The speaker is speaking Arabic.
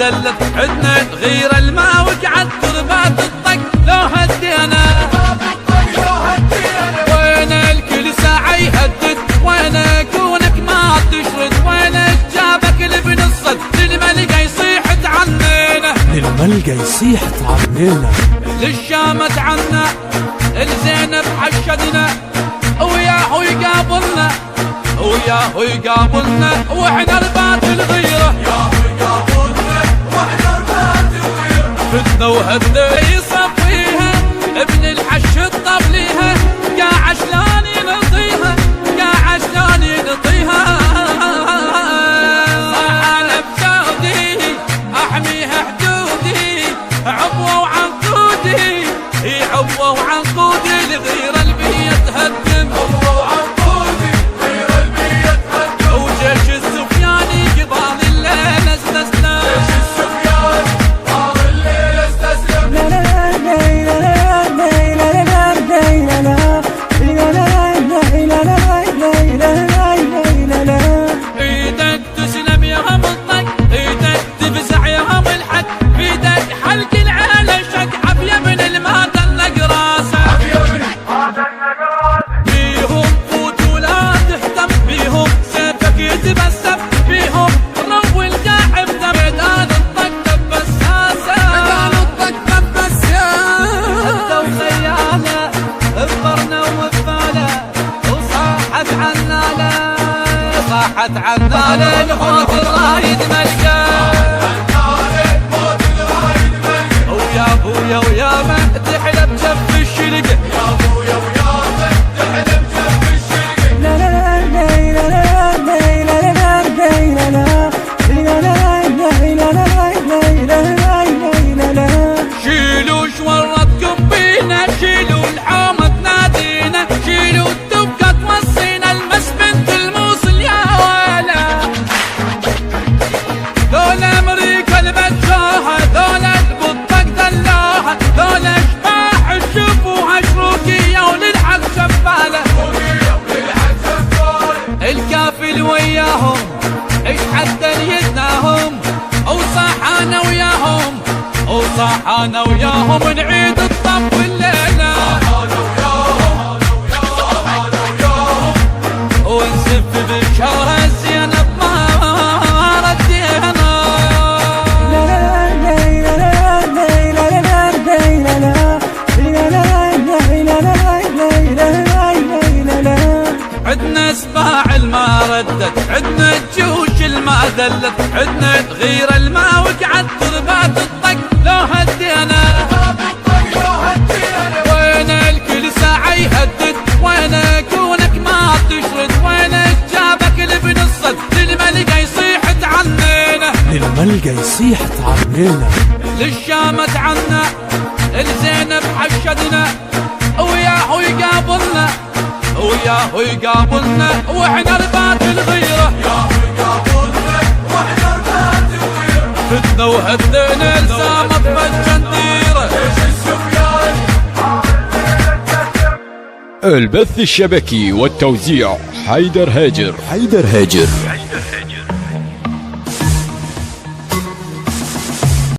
دلت. عدنا تغير الماء وقعد تربات الطق لو هدينا. وين الكل ساعة يهدد، وين كونك ما تشرد، وين جابك اللي بنصد للملقى يصيح تعنينا. للملقى يصيح تعنينا. للشام تعنا الزينب حشدنا، وياه يقابلنا وياه يقابلنا واحنا ربات الغيرة. ياه يقابلنا واحنا ربات الغيرة. فتنة وهدنا يصفيها ابن الحش الطبليها، قاع شلون ينطيها قاع شلون ينطيها. صحنا بجودي احميها حدودي، عبوة وعنقودي عبوة وعنقودي لغير البيئة تهدم. عبوة وعنقودي غير البيئة تهدم. وجيش السفياني قضى الليل استسلم. جيش السفياني قضى الليل استسلم. ايدك تسلم يا هم الطق، ايدك تفزع يا هم الحق، بيدك حلق العيله شق عبيه من المادة النقراسه. بيهم فوت ولا تهتم، بيهم سيفك يتبسم، بيهم رو القاعب ده ميدان الطق دبساسه. ميدان الطق دبساسه. هدوا خياله بقرنا وبفاله، وصاحت عناله صاحت عناله الموت الرايد ملقى. ويا ابويا ويا ما تحلب جف الشلقه. يا ابويا ويا ما تحلم جنب الشرقة. شيلوا شورتكم بينا، شيلوا الحومة تنادينا، شيلوا الدبقة توصينا المس بنت الموصل يا ويلا. دولة امريكا البجاها، دولة البطاق دلاها، دولة اشباح تشوفوها شروقية وللحق شفالة. الكافل وياهم ايش حتى يدناهم، وصاحانا وياهم وصاحانا وياهم نعيد الطب الليلة. ونسف بشهر الزينب ما ردينا. عدنا سباع الما ردت، عدنا الجيوش الما دلت، عدنا تغير الماء وقعد تربات الطق لو هدينا. وين الكل ساعة يهدد، وين كونك ما تشرد، وين جابك اللي بنصد للملقى يصيح تعنينا. للملقى يصيح تعنينا. للشام تعنا الزينب حشدنا، وياه يقابلنا وياه يقابلنا واحنا ربات الغيرة. ياه يقابلنا واحنا ربات الغيرة. فتنة وهدنا لسامة بالجنديرة. جيش السفياني البث الشبكي والتوزيع حيدر هاجر.